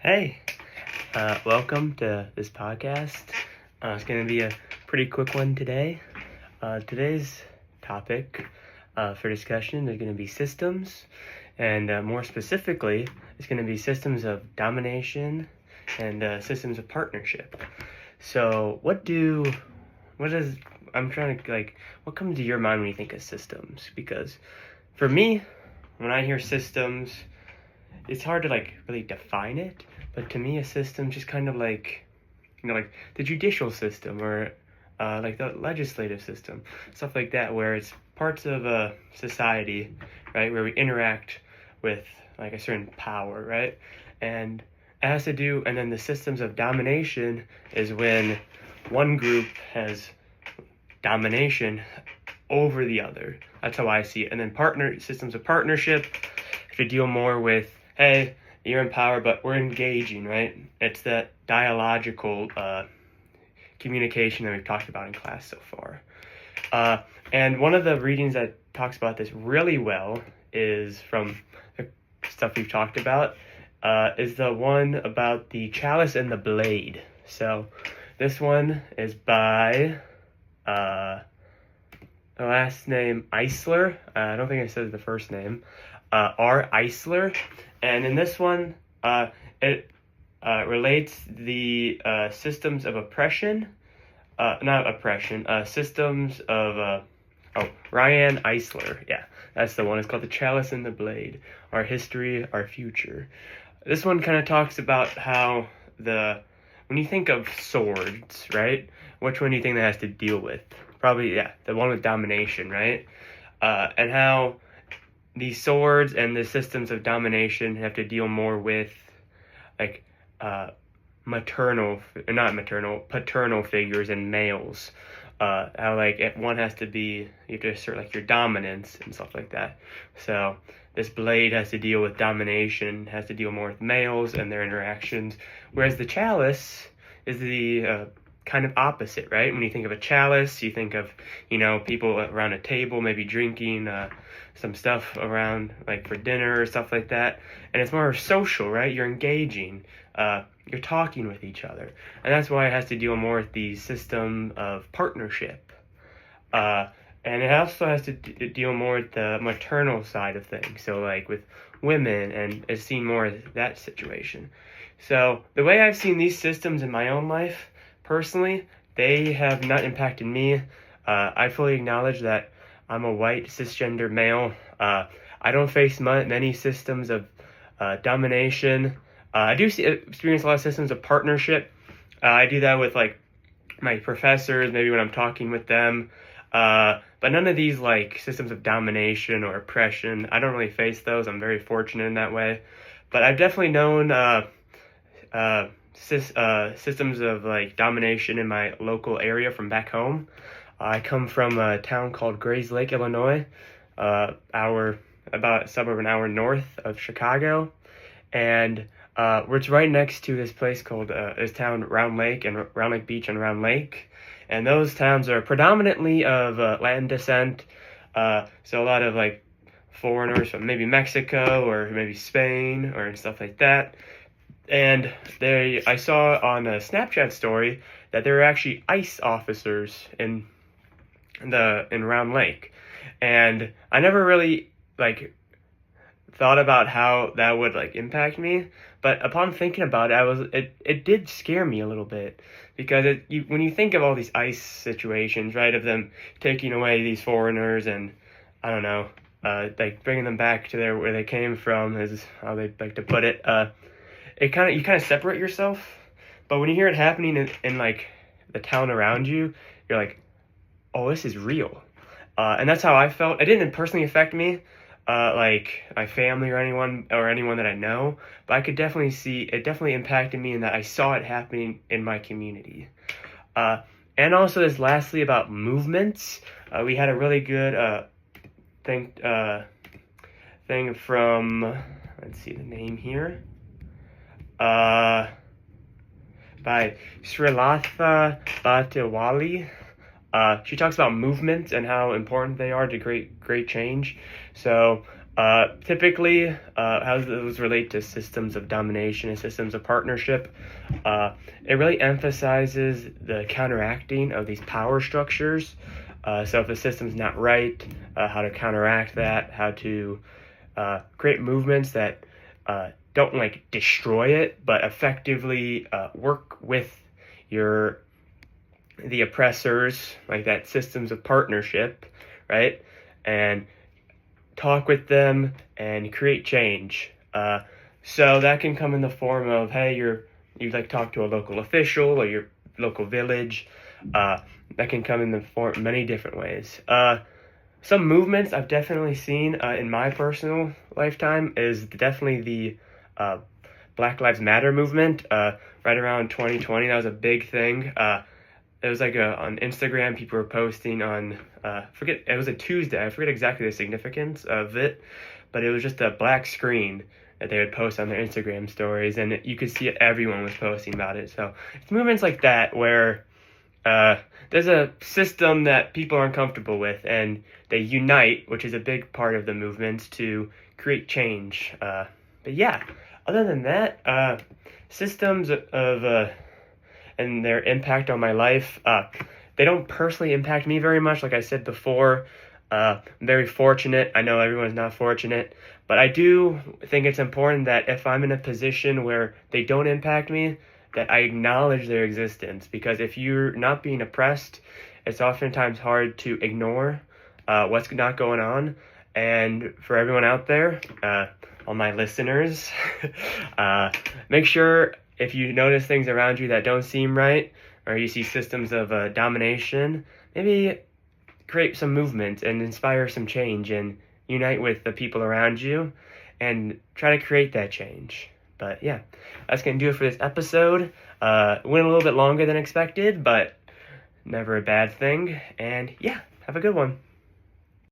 Hey, welcome to this podcast. It's going to be a pretty quick one today. Today's topic for discussion is going to be systems, and more specifically, it's going to be systems of domination and systems of partnership. So, what comes to your mind when you think of systems? Because for me, when I hear systems, it's hard to really define it, but to me a system just kind of like the judicial system or like the legislative system, stuff like that, where it's parts of a society, right, where we interact with like a certain power, right, and it has to do. And then the systems of domination is when one group has domination over the other. That's how I see it. And then systems of partnership to deal more with, hey, you're in power, but we're engaging, right? It's that dialogical communication that we've talked about in class so far. And one of the readings that talks about this really well is from the stuff we've talked about, is the one about the chalice and the blade. So this one is by the last name Eisler. I don't think it says the first name. R. Eisler. And in this one, it relates the systems of oppression, systems of, Ryan Eisler. Yeah, that's the one. It's called The Chalice and the Blade, Our History, Our Future. This one kind of talks about how when you think of swords, right, which one do you think that has to deal with? Probably, yeah, the one with domination, right? And how these swords and the systems of domination have to deal more with paternal figures and males. How one has to be, you have to assert your dominance and stuff like that. So this blade has to deal with domination, has to deal more with males and their interactions, whereas the chalice is the kind of opposite, right? When you think of a chalice, you think of, people around a table, maybe drinking some stuff around, for dinner or stuff like that. And it's more social, right? You're engaging, you're talking with each other. And that's why it has to deal more with the system of partnership. And it also has to deal more with the maternal side of things. So with women, and it's seen more of that situation. So the way I've seen these systems in my own life, personally, they have not impacted me. I fully acknowledge that I'm a white cisgender male. I don't face many systems of domination. I do experience a lot of systems of partnership. I do that with my professors, maybe when I'm talking with them. But none of these systems of domination or oppression, I don't really face those. I'm very fortunate in that way. But I've definitely known systems of domination in my local area from back home. I come from a town called Grayslake, Illinois, about a suburb an hour north of Chicago, and it's right next to this place called this town Round Lake and Round Lake Beach and Round Lake, and those towns are predominantly of Latin descent, so a lot of foreigners from maybe Mexico or maybe Spain or stuff like that. And I saw on a Snapchat story that there were actually ICE officers in Round Lake, and I never really thought about how that would impact me. But upon thinking about it, it did scare me a little bit, because when you think of all these ICE situations, right, of them taking away these foreigners and I don't know, bringing them back to where they came from, is how they like to put it. You kind of separate yourself, but when you hear it happening in the town around you, you're like, oh, this is real. And that's how I felt. It didn't personally affect me, my family or anyone that I know, but I could definitely see it definitely impacted me in that I saw it happening in my community. And also this lastly about movements, we had a really good thing from, let's see the name here, by Srilatha Bhattiwali. She talks about movements and how important they are to great change. So Typically, how those relate to systems of domination and systems of partnership, it really emphasizes the counteracting of these power structures. So if the system's not right, how to counteract that, how to create movements that don't like destroy it, but effectively work with the oppressors, like that systems of partnership, right? And talk with them and create change. So that can come in the form of, hey, you'd like talk to a local official or your local village. That can come in the form many different ways. Some movements I've definitely seen in my personal lifetime is definitely the Black Lives Matter movement. Right around 2020, that was a big thing. It was like on Instagram, people were posting on, it was a Tuesday, I forget exactly the significance of it, but it was just a black screen that they would post on their Instagram stories, and you could see everyone was posting about it. So it's movements like that where there's a system that people are uncomfortable with, and they unite, which is a big part of the movement, to create change. But yeah, other than that, systems of and their impact on my life. They don't personally impact me very much, like I said before. I'm very fortunate. I know everyone's not fortunate, but I do think it's important that if I'm in a position where they don't impact me, that I acknowledge their existence. Because if you're not being oppressed, it's oftentimes hard to ignore what's not going on. And for everyone out there, all my listeners, make sure if you notice things around you that don't seem right, or you see systems of domination, maybe create some movement and inspire some change and unite with the people around you and try to create that change. But yeah, that's going to do it for this episode. Went a little bit longer than expected, but never a bad thing. And yeah, have a good one.